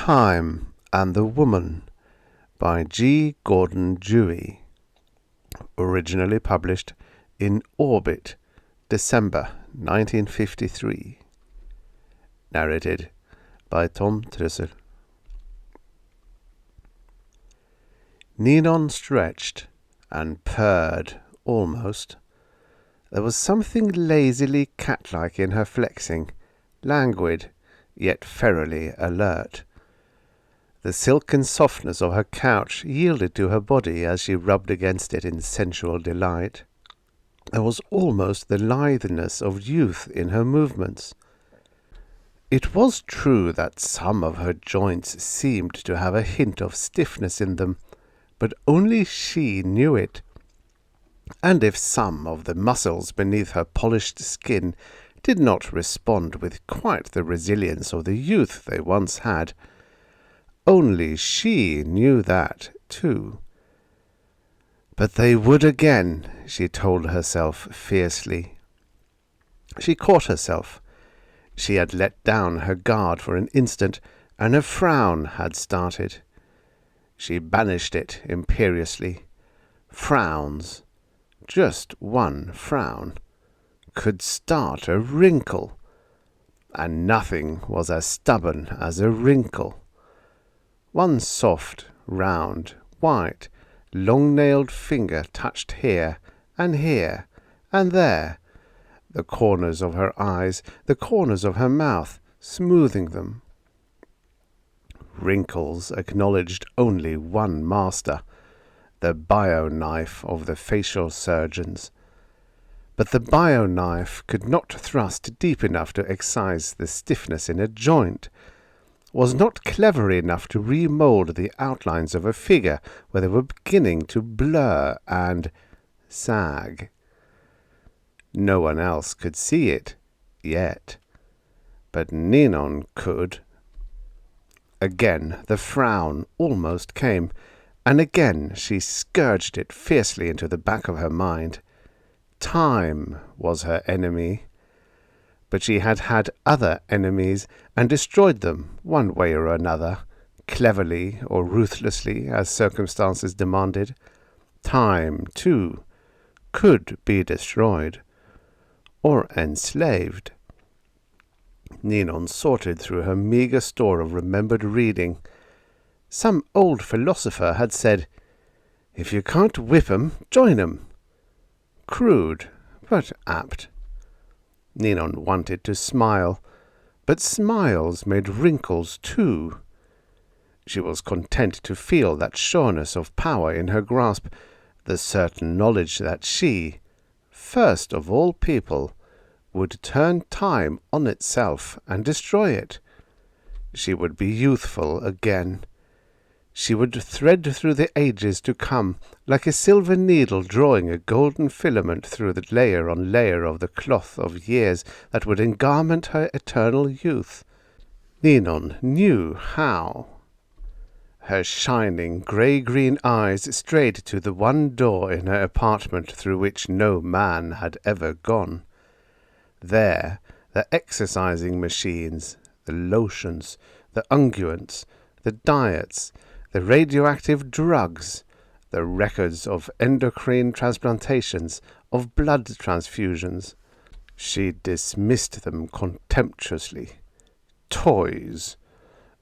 Time and the Woman by Gordon Dewey. Originally published in Orbit, December 1953. Narrated by Tom Trussel. Ninon stretched and purred almost. There was something lazily cat-like in her flexing, languid, yet ferally alert. The silken softness of her couch yielded to her body as she rubbed against it in sensual delight. There was almost the litheness of youth in her movements. It was true that some of her joints seemed to have a hint of stiffness in them, but only she knew it. And if some of the muscles beneath her polished skin did not respond with quite the resilience of the youth they once had, only she knew that, too. But they would again, she told herself fiercely. She caught herself. She had let down her guard for an instant, and a frown had started. She banished it imperiously. Frowns, just one frown, could start a wrinkle, and nothing was as stubborn as a wrinkle. One soft, round, white, long-nailed finger touched here and there, the corners of her eyes, the corners of her mouth, smoothing them. Wrinkles acknowledged only one master, the bio-knife of the facial surgeons. But the bio-knife could not thrust deep enough to excise the stiffness in a joint, was not clever enough to remould the outlines of a figure where they were beginning to blur and sag. No one else could see it, yet, but Ninon could. Again the frown almost came, and again she scourged it fiercely into the back of her mind. Time was her enemy, but she had had other enemies and destroyed them one way or another, cleverly or ruthlessly as circumstances demanded. Time, too, could be destroyed or enslaved. Ninon sorted through her meagre store of remembered reading. Some old philosopher had said, "If you can't whip 'em, join 'em." Crude, but apt. Ninon wanted to smile, but smiles made wrinkles too. She was content to feel that sureness of power in her grasp, the certain knowledge that she, first of all people, would turn time on itself and destroy it. She would be youthful again. She would thread through the ages to come, like a silver needle drawing a golden filament through the layer on layer of the cloth of years that would engarment her eternal youth. Ninon knew how. Her shining grey-green eyes strayed to the one door in her apartment through which no man had ever gone. There, the exercising machines, the lotions, the unguents, the diets, the radioactive drugs, the records of endocrine transplantations, of blood transfusions. She dismissed them contemptuously. Toys,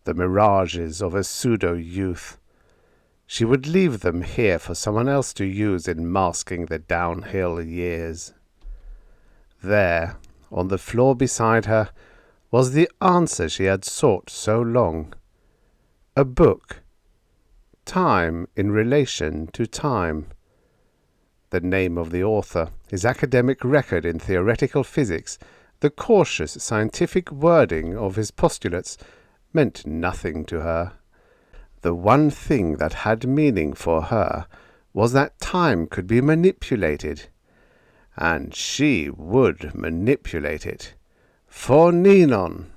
the mirages of a pseudo-youth. She would leave them here for someone else to use in masking the downhill years. There, on the floor beside her, was the answer she had sought so long. A book. Time in relation to time. The name of the author, his academic record in theoretical physics, the cautious scientific wording of his postulates, meant nothing to her. The one thing that had meaning for her was that time could be manipulated, and she would manipulate it. For Ninon.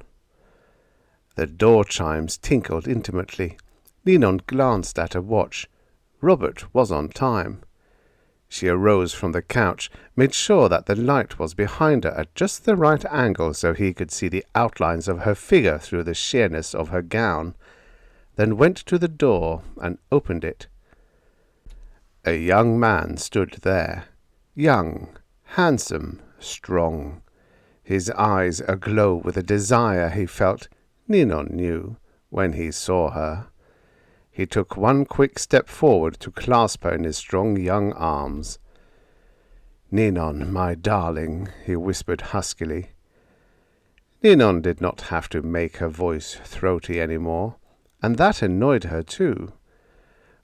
The door chimes tinkled intimately. Ninon glanced at her watch. Robert was on time. She arose from the couch, made sure that the light was behind her at just the right angle so he could see the outlines of her figure through the sheerness of her gown, then went to the door and opened it. A young man stood there, young, handsome, strong, his eyes aglow with a desire he felt, Ninon knew, when he saw her. He took one quick step forward to clasp her in his strong young arms. "Ninon, my darling," he whispered huskily. Ninon did not have to make her voice throaty any more, and that annoyed her too.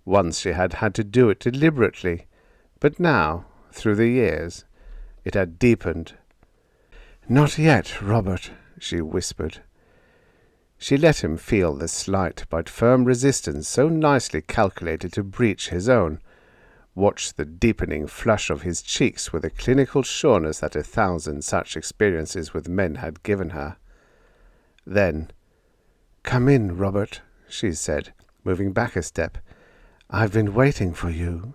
Once she had had to do it deliberately, but now, through the years, it had deepened. "Not yet, Robert," she whispered. She let him feel the slight but firm resistance so nicely calculated to breach his own, watched the deepening flush of his cheeks with a clinical sureness that 1,000 such experiences with men had given her. Then, "Come in, Robert," she said, moving back a step. "I've been waiting for you."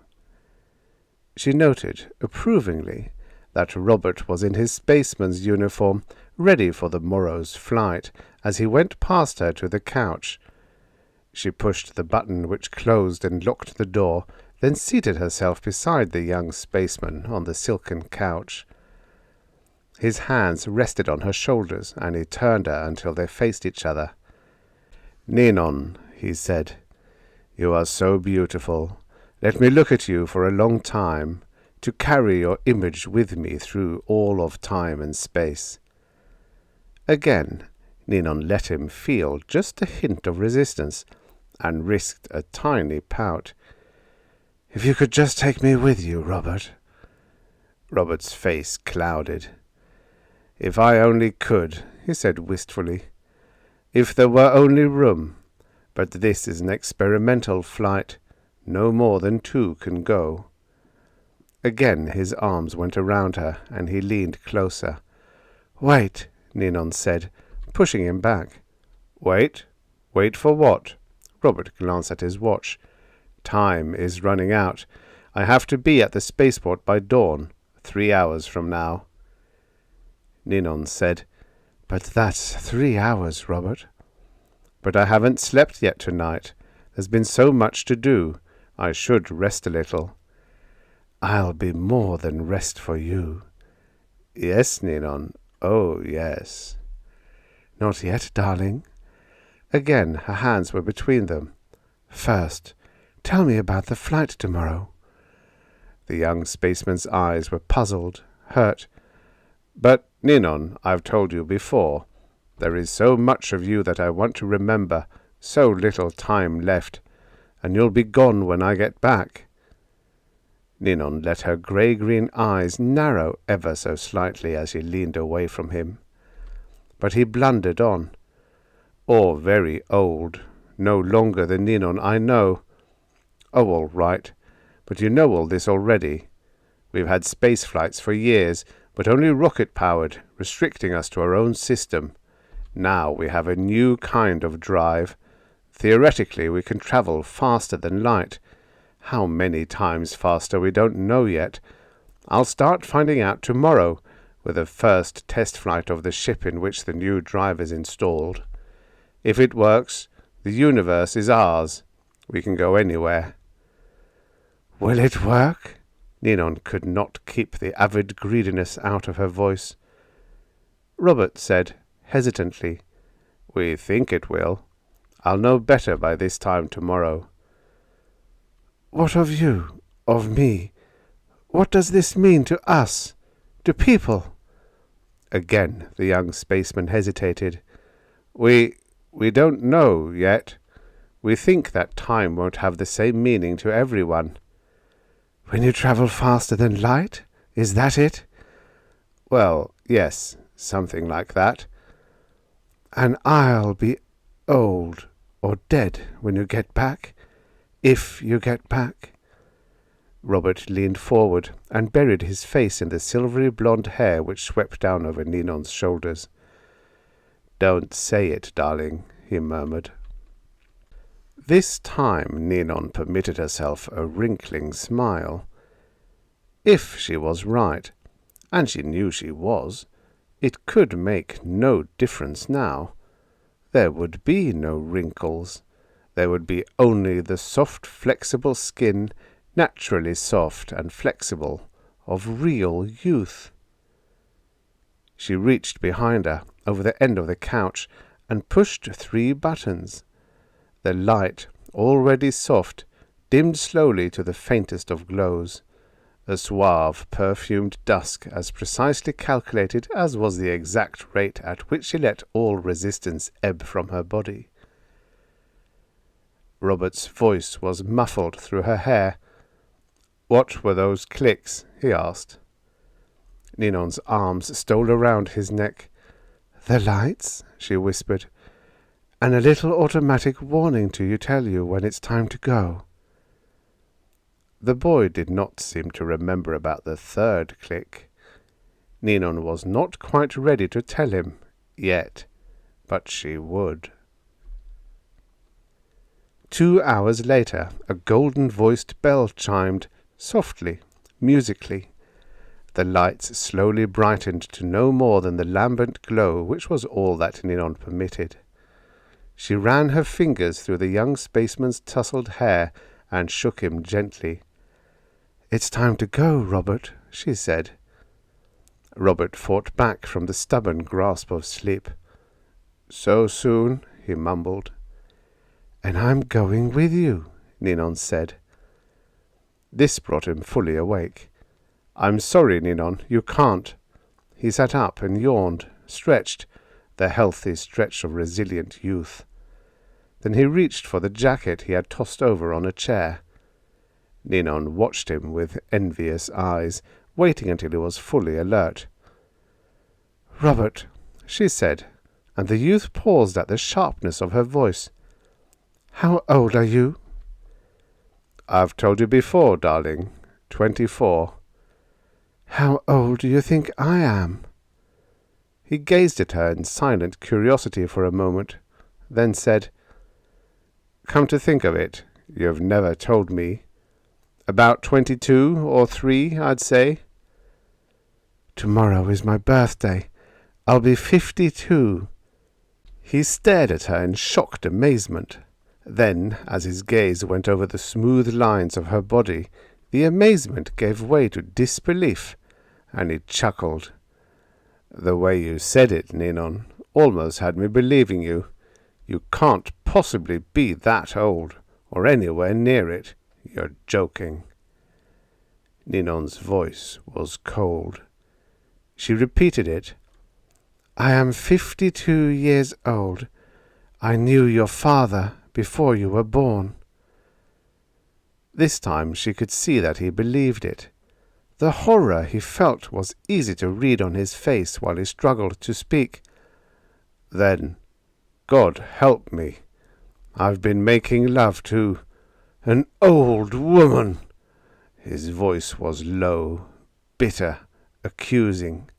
She noted, approvingly, that Robert was in his spaceman's uniform, ready for the morrow's flight, as he went past her to the couch. She pushed the button which closed and locked the door, then seated herself beside the young spaceman on the silken couch. His hands rested on her shoulders, and he turned her until they faced each other. "Ninon," he said, "you are so beautiful. Let me look at you for a long time, to carry your image with me through all of time and space." Again, Ninon let him feel just a hint of resistance, and risked a tiny pout. "If you could just take me with you, Robert." Robert's face clouded. "If I only could," he said wistfully. "If there were only room. But this is an experimental flight. No more than 2 can go." Again his arms went around her, and he leaned closer. "Wait," Ninon said, pushing him back. "Wait? Wait for what?" Robert glanced at his watch. "Time is running out. I have to be at the spaceport by dawn, 3 hours from now." Ninon said, "But that's 3 hours, Robert." "But I haven't slept yet tonight. There's been so much to do. I should rest a little." "I'll be more than rest for you." "Yes, Ninon. Oh, yes." "Not yet, darling." Again her hands were between them. "First, tell me about the flight tomorrow." The young spaceman's eyes were puzzled, hurt. "But, Ninon, I've told you before. There is so much of you that I want to remember, so little time left, and you'll be gone when I get back." Ninon let her grey-green eyes narrow ever so slightly as she leaned away from him. But he blundered on. "Or very old. No longer the Ninon I know." "Oh, all right. But you know all this already. We've had space flights for years, but only rocket-powered, restricting us to our own system. Now we have a new kind of drive. Theoretically, we can travel faster than light. How many times faster we don't know yet. I'll start finding out tomorrow, with the first test flight of the ship in which the new drive is installed. If it works, the universe is ours. We can go anywhere." "Will it work?" Ninon could not keep the avid greediness out of her voice. Robert said, hesitantly, "We think it will. I'll know better by this time tomorrow." "What of you? Of me? What does this mean to us? To people?" Again the young spaceman hesitated. We don't know yet. We think that time won't have the same meaning to everyone." "When you travel faster than light? Is that it?" "Well, yes, something like that." "And I'll be old or dead when you get back? If you get back?" Robert leaned forward and buried his face in the silvery blonde hair which swept down over Ninon's shoulders. "Don't say it, darling," he murmured. This time Ninon permitted herself a wrinkling smile. If she was right, and she knew she was, it could make no difference now. There would be no wrinkles, There would be only the soft, flexible skin, naturally soft and flexible, of real youth. She reached behind her, over the end of the couch, and pushed 3 buttons. The light, already soft, dimmed slowly to the faintest of glows. A suave, perfumed dusk, as precisely calculated as was the exact rate at which she let all resistance ebb from her body. Robert's voice was muffled through her hair. "What were those clicks?" he asked. Ninon's arms stole around his neck. "The lights," she whispered, "and a little automatic warning to tell you when it's time to go." The boy did not seem to remember about the 3rd click. Ninon was not quite ready to tell him yet, but she would. 2 hours later, a golden-voiced bell chimed, softly, musically. The lights slowly brightened to no more than the lambent glow which was all that Ninon permitted. She ran her fingers through the young spaceman's tousled hair and shook him gently. "It's time to go, Robert," she said. Robert fought back from the stubborn grasp of sleep. "So soon?" he mumbled. "And I'm going with you," Ninon said. This brought him fully awake. "I'm sorry, Ninon, you can't." He sat up and yawned, stretched, the healthy stretch of resilient youth. Then he reached for the jacket he had tossed over on a chair. Ninon watched him with envious eyes, waiting until he was fully alert. "Robert," she said, and the youth paused at the sharpness of her voice. "How old are you?" "I've told you before, darling. 24. "How old do you think I am?" He gazed at her in silent curiosity for a moment, then said, "Come to think of it, you've never told me. About 22 or 3, I'd say." "Tomorrow is my birthday. I'll be 52. He stared at her in shocked amazement. Then, as his gaze went over the smooth lines of her body, the amazement gave way to disbelief, and he chuckled. "The way you said it, Ninon, almost had me believing you. You can't possibly be that old, or anywhere near it. You're joking." Ninon's voice was cold. She repeated it. "I am 52 years old. I knew your father before you were born." This time she could see that he believed it. The horror he felt was easy to read on his face while he struggled to speak. "Then, God help me, I've been making love to an old woman." His voice was low, bitter, accusing.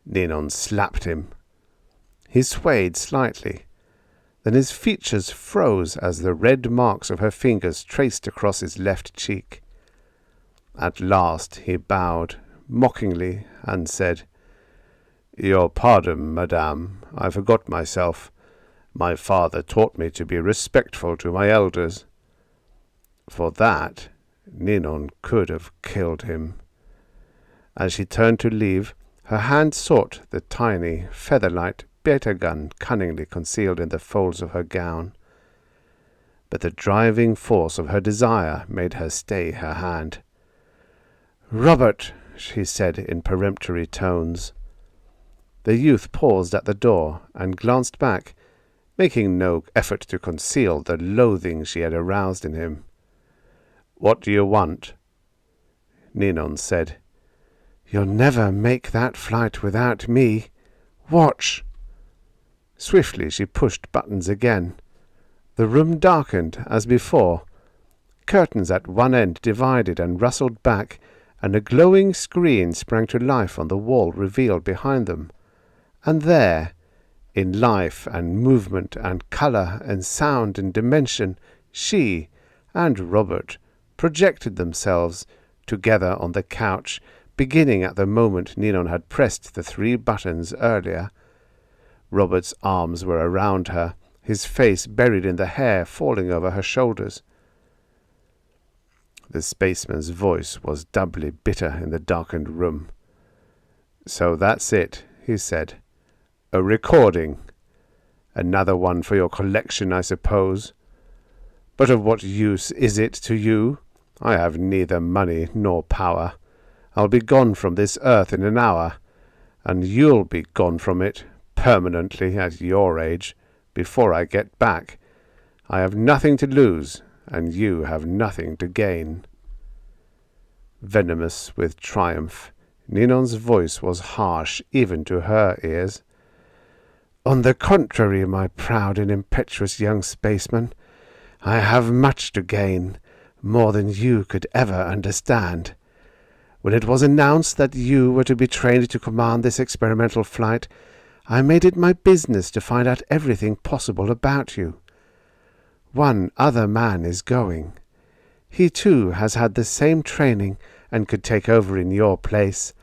Ninon slapped him. He swayed slightly. Then his features froze as the red marks of her fingers traced across his left cheek. At last he bowed, mockingly, and said, "Your pardon, madame, I forgot myself. My father taught me to be respectful to my elders." For that, Ninon could have killed him. As she turned to leave, her hand sought the tiny, feather-light beta gun cunningly concealed in the folds of her gown. But the driving force of her desire made her stay her hand. "Robert," she said in peremptory tones. The youth paused at the door and glanced back, making no effort to conceal the loathing she had aroused in him. "What do you want?" Ninon said, "You'll never make that flight without me. Watch." Swiftly she pushed buttons again. The room darkened as before. Curtains at one end divided and rustled back, and a glowing screen sprang to life on the wall revealed behind them. And there, in life and movement and colour and sound and dimension, she and Robert projected themselves together on the couch, beginning at the moment Ninon had pressed the 3 buttons earlier. Robert's arms were around her, his face buried in the hair falling over her shoulders. The spaceman's voice was doubly bitter in the darkened room. "So that's it," he said. "A recording. Another one for your collection, I suppose. But of what use is it to you? I have neither money nor power. I'll be gone from this earth in an hour, and you'll be gone from it, permanently at your age, before I get back. I have nothing to lose, and you have nothing to gain." Venomous with triumph, Ninon's voice was harsh even to her ears. "On the contrary, my proud and impetuous young spaceman, I have much to gain, more than you could ever understand. When it was announced that you were to be trained to command this experimental flight, I made it my business to find out everything possible about you. One other man is going. He too has had the same training and could take over in your place.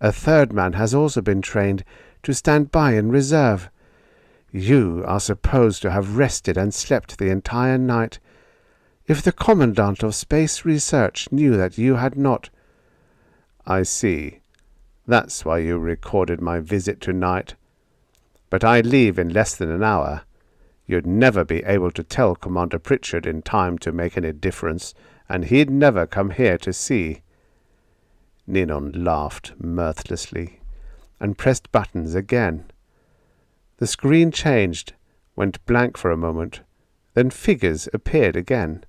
A third man has also been trained to stand by in reserve. You are supposed to have rested and slept the entire night. If the Commandant of Space Research knew that you had not—" "I see. That's why you recorded my visit tonight. But I leave in less than an hour. You'd never be able to tell Commander Pritchard in time to make any difference, and he'd never come here to see." Ninon laughed mirthlessly, and pressed buttons again. The screen changed, went blank for a moment, then figures appeared again.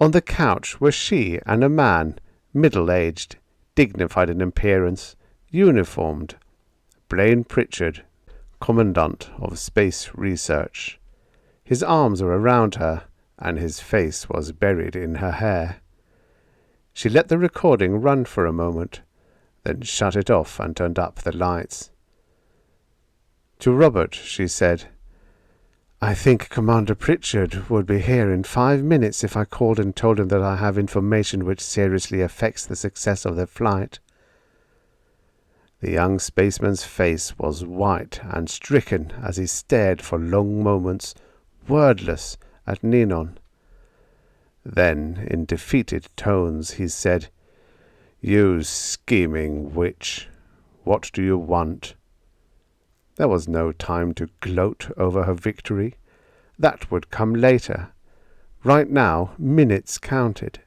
On the couch were she and a man, middle-aged, dignified in appearance, uniformed. Blaine Pritchard, Commandant of Space Research. His arms were around her, and his face was buried in her hair. She let the recording run for a moment, then shut it off and turned up the lights. To Robert she said, "I think Commander Pritchard would be here in 5 minutes if I called and told him that I have information which seriously affects the success of the flight." The young spaceman's face was white and stricken as he stared for long moments, wordless, at Ninon. Then, in defeated tones, he said, "You scheming witch, what do you want?" There was no time to gloat over her victory. That would come later. Right now, minutes counted.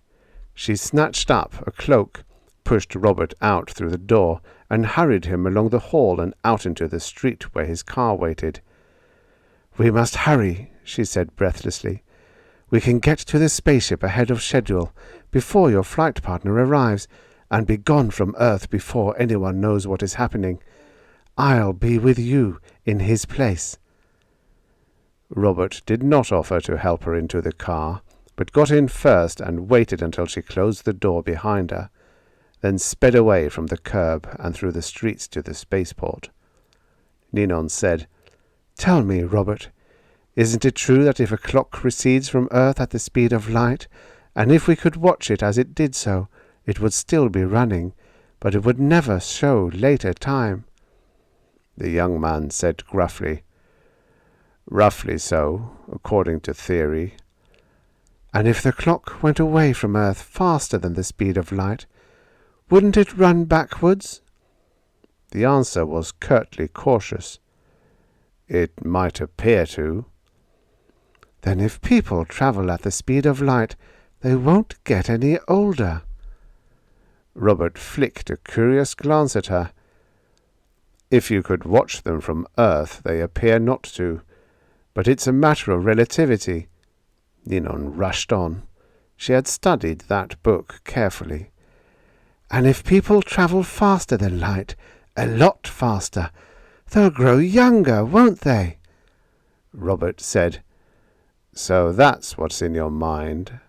She snatched up a cloak, pushed Robert out through the door, and hurried him along the hall and out into the street where his car waited. "We must hurry," she said breathlessly. "We can get to the spaceship ahead of schedule, before your flight partner arrives, and be gone from Earth before anyone knows what is happening. I'll be with you in his place." Robert did not offer to help her into the car, but got in first and waited until she closed the door behind her, then sped away from the curb and through the streets to the spaceport. Ninon said, "Tell me, Robert, isn't it true that if a clock recedes from Earth at the speed of light, and if we could watch it as it did so, it would still be running, but it would never show later time?" The young man said gruffly, "Roughly so, according to theory." "And if the clock went away from Earth faster than the speed of light, wouldn't it run backwards?" The answer was curtly cautious. "It might appear to." "Then if people travel at the speed of light, they won't get any older." Robert flicked a curious glance at her. "If you could watch them from Earth, they appear not to. But it's a matter of relativity." Ninon rushed on. She had studied that book carefully. "And if people travel faster than light, a lot faster, they'll grow younger, won't they?" Robert said, "So that's what's in your mind."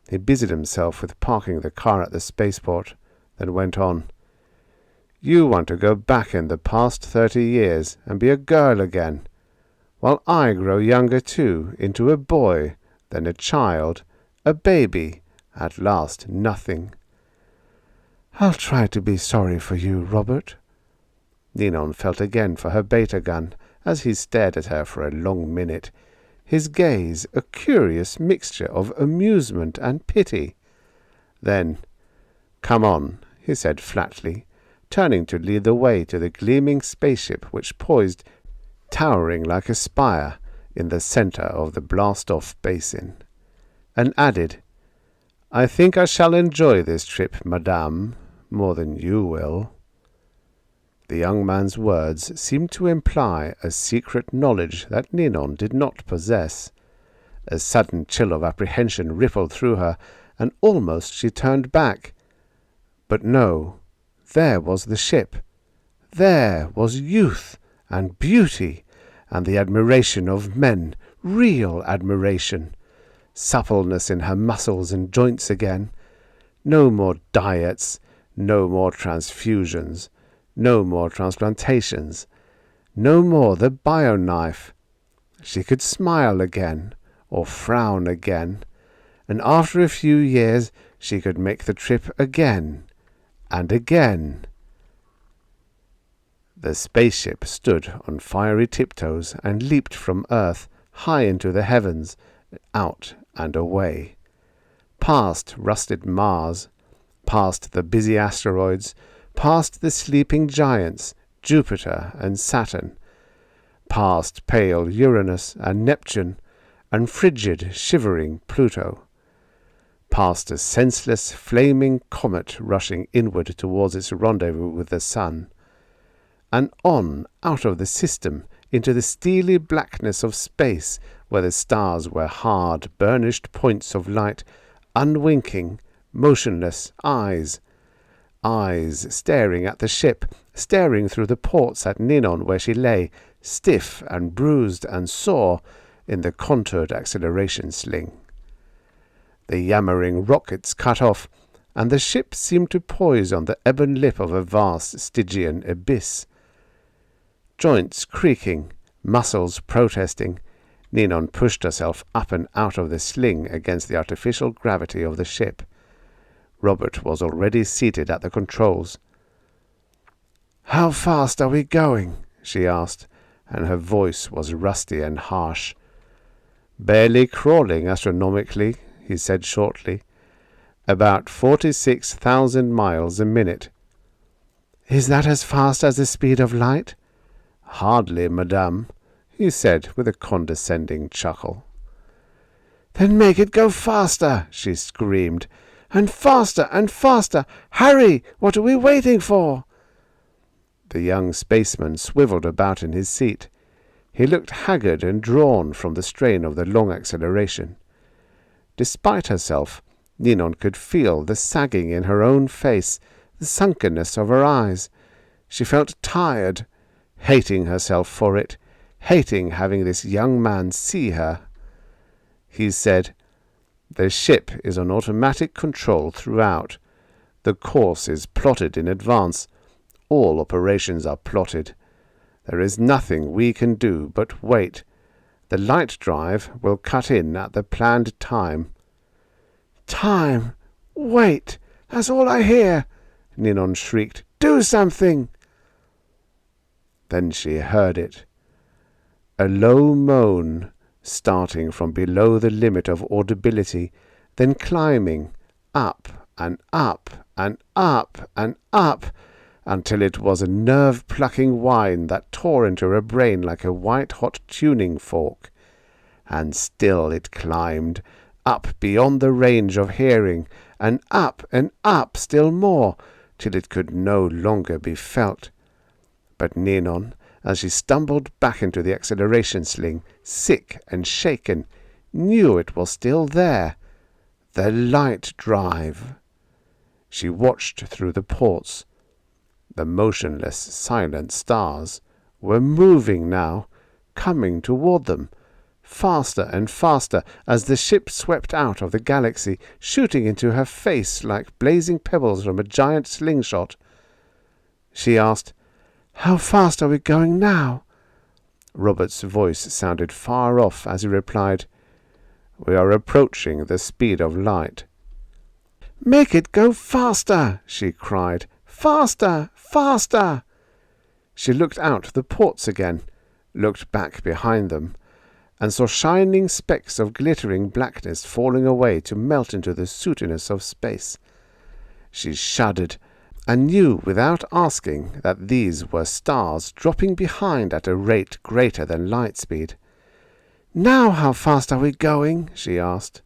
He busied himself with parking the car at the spaceport, then went on. "You want to go back in the past 30 years and be a girl again, while I grow younger too, into a boy, then a child, a baby, at last nothing." "I'll try to be sorry for you, Robert." Ninon felt again for her beta gun as he stared at her for a long minute, his gaze a curious mixture of amusement and pity. Then, "Come on," he said flatly, turning to lead the way to the gleaming spaceship which poised, towering like a spire, in the centre of the blast-off basin, and added, "I think I shall enjoy this trip, madame, more than you will." The young man's words seemed to imply a secret knowledge that Ninon did not possess. A sudden chill of apprehension rippled through her, and almost she turned back. But no, there was the ship. There was youth and beauty and the admiration of men, real admiration. Suppleness in her muscles and joints again. No more diets, no more transfusions, no more transplantations, no more the bio-knife. She could smile again, or frown again, and after a few years she could make the trip again and again. The spaceship stood on fiery tiptoes and leaped from Earth high into the heavens, out and away, past rusted Mars, past the busy asteroids, past the sleeping giants, Jupiter and Saturn, past pale Uranus and Neptune, and frigid, shivering Pluto, past a senseless, flaming comet rushing inward towards its rendezvous with the sun, and on out of the system into the steely blackness of space, where the stars were hard, burnished points of light, unwinking, motionless eyes staring at the ship, staring through the ports at Ninon, where she lay, stiff and bruised and sore, in the contoured acceleration sling. The yammering rockets cut off, and the ship seemed to poise on the ebon lip of a vast Stygian abyss. Joints creaking, muscles protesting, Ninon pushed herself up and out of the sling against the artificial gravity of the ship. Robert was already seated at the controls. "How fast are we going?" she asked, and her voice was rusty and harsh. "Barely crawling astronomically," he said shortly. "About 46,000 miles a minute." "Is that as fast as the speed of light?" "Hardly, madame," he said with a condescending chuckle. "Then make it go faster," she screamed. "And faster and faster! Hurry! What are we waiting for?" The young spaceman swiveled about in his seat. He looked haggard and drawn from the strain of the long acceleration. Despite herself, Ninon could feel the sagging in her own face, the sunkenness of her eyes. She felt tired, hating herself for it, hating having this young man see her. He said, "The ship is on automatic control throughout. The course is plotted in advance. All operations are plotted. There is nothing we can do but wait. The light drive will cut in at the planned time." "Time! Wait! That's all I hear!" Ninon shrieked. "Do something!" Then she heard it. A low moan, starting from below the limit of audibility, then climbing up and up and up and up, until it was a nerve-plucking whine that tore into her brain like a white-hot tuning fork. And still it climbed, up beyond the range of hearing, and up still more, till it could no longer be felt. But Ninon, as she stumbled back into the acceleration sling, sick and shaken, knew it was still there. The light drive. She watched through the ports. The motionless, silent stars were moving now, coming toward them, faster and faster, as the ship swept out of the galaxy, shooting into her face like blazing pebbles from a giant slingshot. She asked, "How fast are we going now?" Robert's voice sounded far off as he replied, "We are approaching the speed of light." "Make it go faster!" she cried. "Faster! Faster!" She looked out the ports again. looked back behind them, and saw shining specks of glittering blackness falling away to melt into the sootiness of space. She shuddered, and knew without asking that these were stars dropping behind at a rate greater than light speed. "Now how fast are we going?" she asked.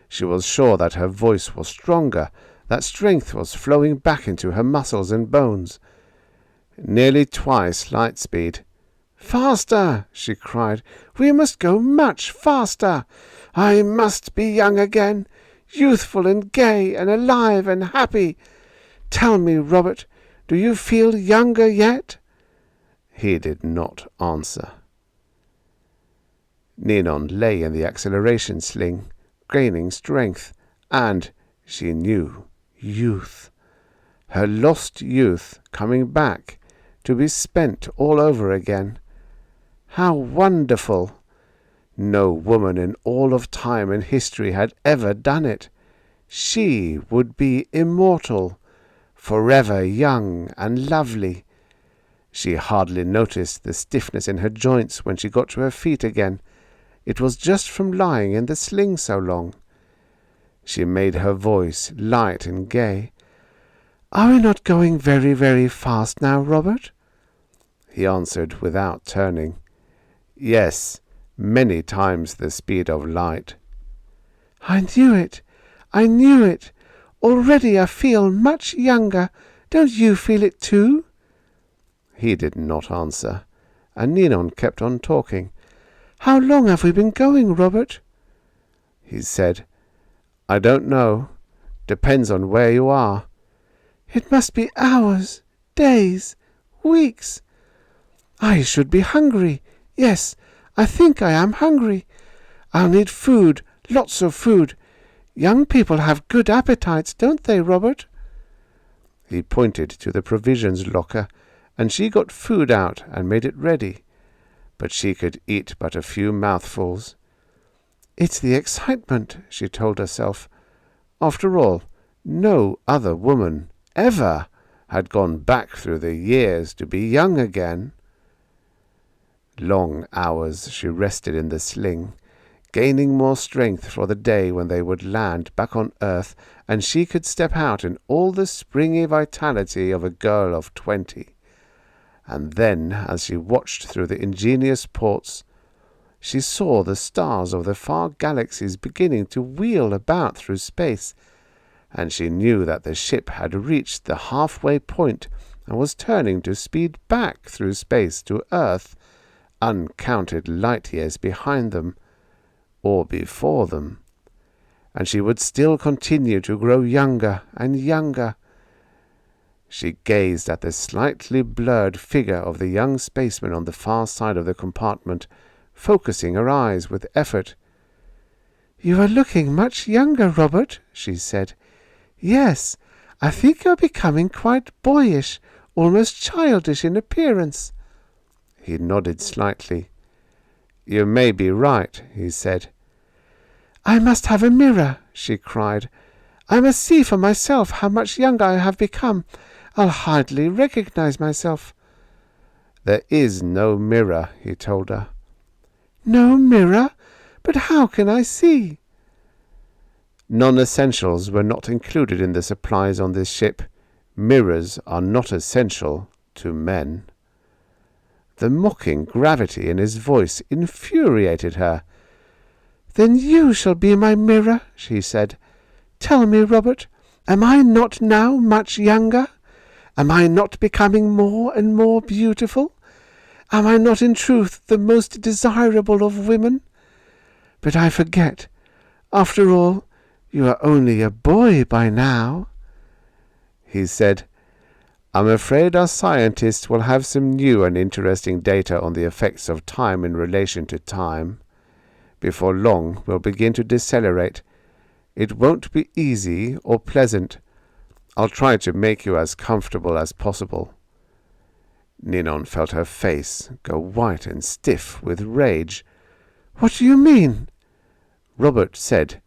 She was sure that her voice was stronger, that strength was flowing back into her muscles and bones. "Nearly twice light speed." "Faster!" she cried. "We must go much faster. I must be young again, youthful and gay and alive and happy. Tell me, Robert, do you feel younger yet?" He did not answer. Ninon lay in the acceleration sling, gaining strength, and, she knew, youth. Her lost youth coming back, to be spent all over again. How wonderful! No woman in all of time and history had ever done it. She would be immortal, forever young and lovely. She hardly noticed the stiffness in her joints when she got to her feet again. It was just from lying in the sling so long. She made her voice light and gay. "Are we not going very, very fast now, Robert?" He answered without turning. "Yes, many times the speed of light." "I knew it! I knew it! Already I feel much younger. Don't you feel it too?" He did not answer, and Ninon kept on talking. "How long have we been going, Robert?" He said, "I don't know. Depends on where you are." "It must be hours, days, weeks. I should be hungry. Yes, I think I am hungry. I'll need food, lots of food. Young people have good appetites, don't they, Robert?" He pointed to the provisions locker, and she got food out and made it ready, but she could eat but a few mouthfuls. "It's the excitement," she told herself. After all, no other woman ever had gone back through the years to be young again. Long hours she rested in the sling, gaining more strength for the day when they would land back on earth and she could step out in all the springy vitality of a girl of 20. And then, as she watched through the ingenious ports, she saw the stars of the far galaxies beginning to wheel about through space, and she knew that the ship had reached the halfway point and was turning to speed back through space to Earth, uncounted light years behind them, or before them. And she would still continue to grow younger and younger. She gazed at the slightly blurred figure of the young spaceman on the far side of the compartment, focusing her eyes with effort. "You are looking much younger, Robert," she said. "Yes, I think you're becoming quite boyish, almost childish in appearance." He nodded slightly. "You may be right," he said. "I must have a mirror," she cried. "I must see for myself how much younger I have become. I'll hardly recognize myself." "There is no mirror," he told her. "No mirror? But how can I see?" Non-essentials were not included in the supplies on this ship. Mirrors are not essential to men. The mocking gravity in his voice infuriated her. "Then you shall be my mirror," she said. "Tell me, Robert, am I not now much younger? Am I not becoming more and more beautiful? Am I not in truth the most desirable of women? But I forget. After all, you are only a boy by now." He said, "I'm afraid our scientists will have some new and interesting data on the effects of time in relation to time. Before long we'll begin to decelerate. It won't be easy or pleasant. I'll try to make you as comfortable as possible." Ninon felt her face go white and stiff with rage. "What do you mean?" Robert said,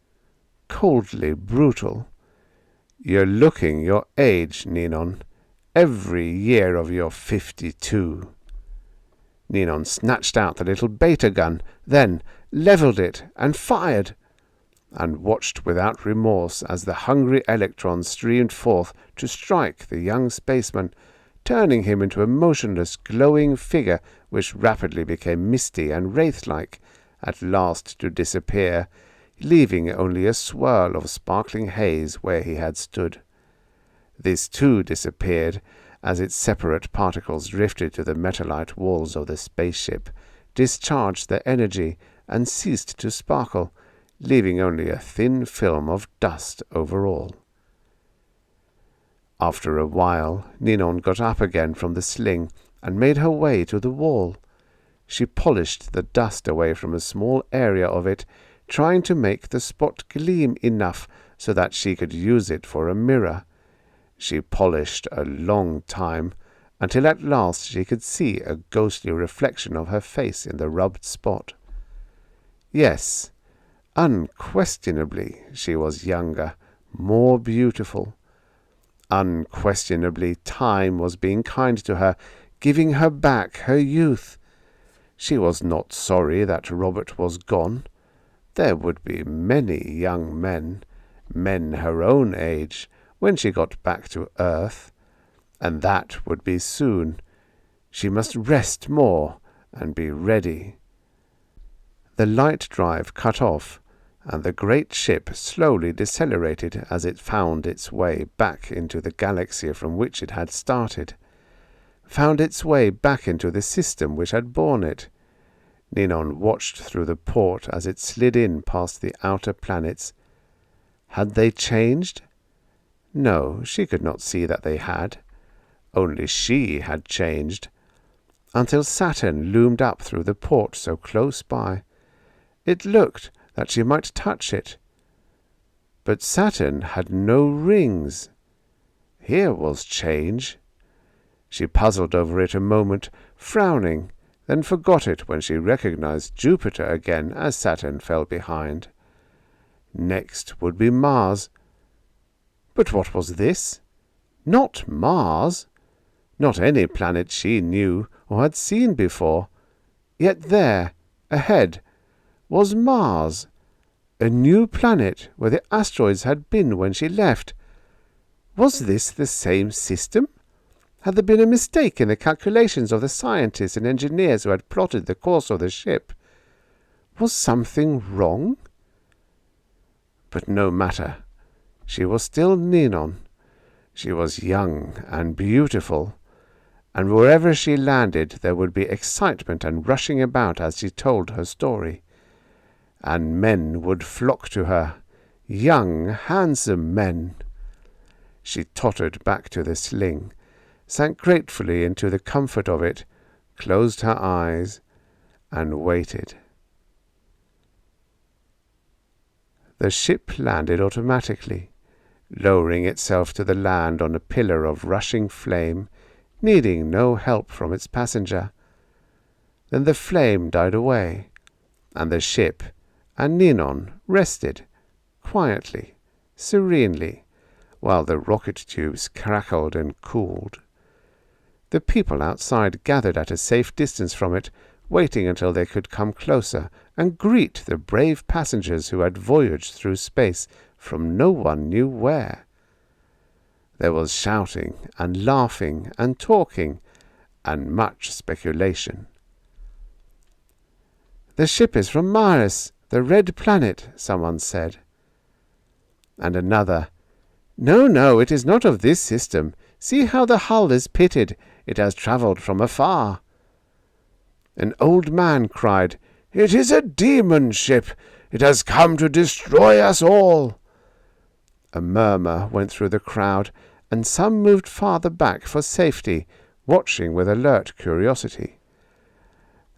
coldly brutal, "You're looking your age, Ninon. Every year of your 52. Ninon snatched out the little beta gun, then levelled it and fired, and watched without remorse as the hungry electrons streamed forth to strike the young spaceman, turning him into a motionless, glowing figure which rapidly became misty and wraith-like, at last to disappear, leaving only a swirl of sparkling haze where he had stood. This too disappeared as its separate particles drifted to the metallite walls of the spaceship, discharged their energy, and ceased to sparkle, leaving only a thin film of dust over all. After a while, Ninon got up again from the sling and made her way to the wall. She polished the dust away from a small area of it, trying to make the spot gleam enough so that she could use it for a mirror. She polished a long time, until at last she could see a ghostly reflection of her face in the rubbed spot. Yes, unquestionably she was younger, more beautiful. Unquestionably time was being kind to her, giving her back her youth. She was not sorry that Robert was gone. There would be many young men her own age, when she got back to Earth, and that would be soon. She must rest more and be ready. The light drive cut off, and the great ship slowly decelerated as it found its way back into the galaxy from which it had started, found its way back into the system which had borne it. Ninon watched through the port as it slid in past the outer planets. Had they changed? No, she could not see that they had. Only she had changed, until Saturn loomed up through the port so close by. It looked that she might touch it. But Saturn had no rings. Here was change. She puzzled over it a moment, frowning, then forgot it when she recognized Jupiter again as Saturn fell behind. Next would be Mars. But what was this? Not Mars. Not any planet she knew or had seen before. Yet there, ahead, was Mars, a new planet where the asteroids had been when she left. Was this the same system? Had there been a mistake in the calculations of the scientists and engineers who had plotted the course of the ship? Was something wrong? But no matter. She was still Ninon. She was young and beautiful, and wherever she landed there would be excitement and rushing about as she told her story. And men would flock to her, young, handsome men. She tottered back to the sling, sank gratefully into the comfort of it, closed her eyes, and waited. The ship landed automatically, lowering itself to the land on a pillar of rushing flame, needing no help from its passenger. Then the flame died away, and the ship and Ninon rested, quietly, serenely, while the rocket tubes crackled and cooled. The people outside gathered at a safe distance from it, waiting until they could come closer and greet the brave passengers who had voyaged through space from no one knew where. There was shouting and laughing and talking and much speculation. "The ship is from Mars, the red planet," someone said. And another, No, it is not of this system. See how the hull is pitted. It has travelled from afar." An old man cried, "It is a demon ship. It has come to destroy us all." A murmur went through the crowd, and some moved farther back for safety, watching with alert curiosity.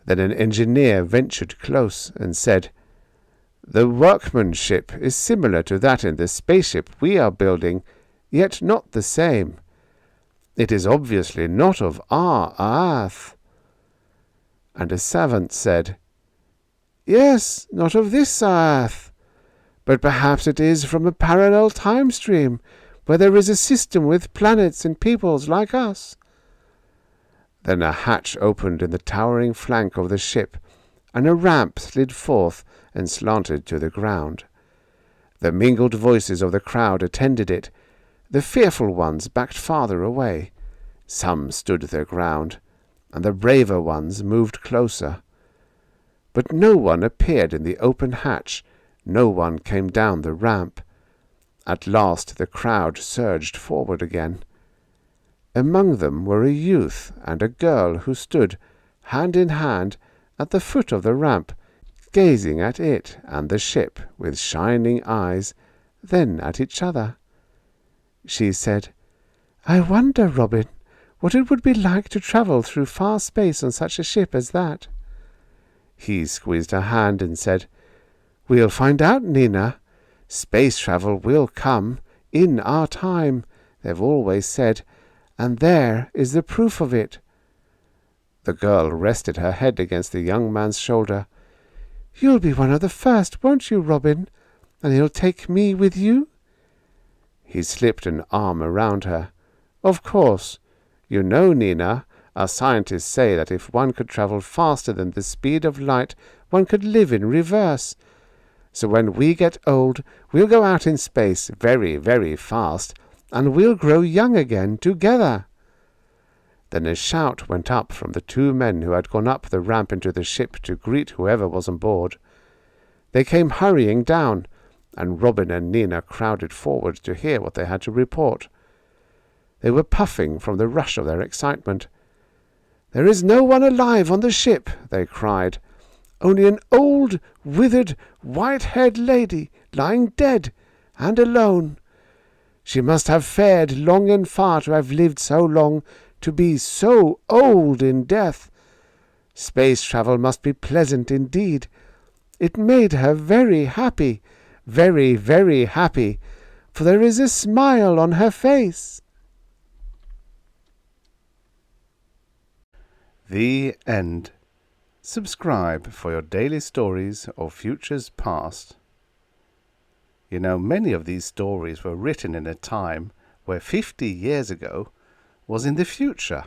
Then an engineer ventured close and said, "The workmanship is similar to that in the spaceship we are building, yet not the same. It is obviously not of our Earth." And a savant said, "Yes, not of this Earth. But perhaps it is from a parallel time stream, where there is a system with planets and peoples like us." Then a hatch opened in the towering flank of the ship, and a ramp slid forth and slanted to the ground. The mingled voices of the crowd attended it. The fearful ones backed farther away. Some stood their ground, and the braver ones moved closer. But no one appeared in the open hatch. No one came down the ramp. At last the crowd surged forward again. Among them were a youth and a girl who stood, hand in hand, at the foot of the ramp, gazing at it and the ship with shining eyes, then at each other. She said, "I wonder, Robin, what it would be like to travel through far space on such a ship as that." He squeezed her hand and said, "We'll find out, Nina. Space travel will come, in our time, they've always said, and there is the proof of it." The girl rested her head against the young man's shoulder. "You'll be one of the first, won't you, Robin? And you'll take me with you?" He slipped an arm around her. "Of course. You know, Nina, our scientists say that if one could travel faster than the speed of light, one could live in reverse. So when we get old, we'll go out in space very, very fast, and we'll grow young again together." Then a shout went up from the two men who had gone up the ramp into the ship to greet whoever was on board. They came hurrying down, and Robin and Nina crowded forward to hear what they had to report. They were puffing from the rush of their excitement. "There is no one alive on the ship," they cried. "Only an old, withered, white-haired lady lying dead and alone. She must have fared long and far to have lived so long, to be so old in death. Space travel must be pleasant indeed. It made her very happy, very, very happy, for there is a smile on her face." The end. Subscribe for your daily stories of futures past. You know, many of these stories were written in a time where 50 years ago was in the future.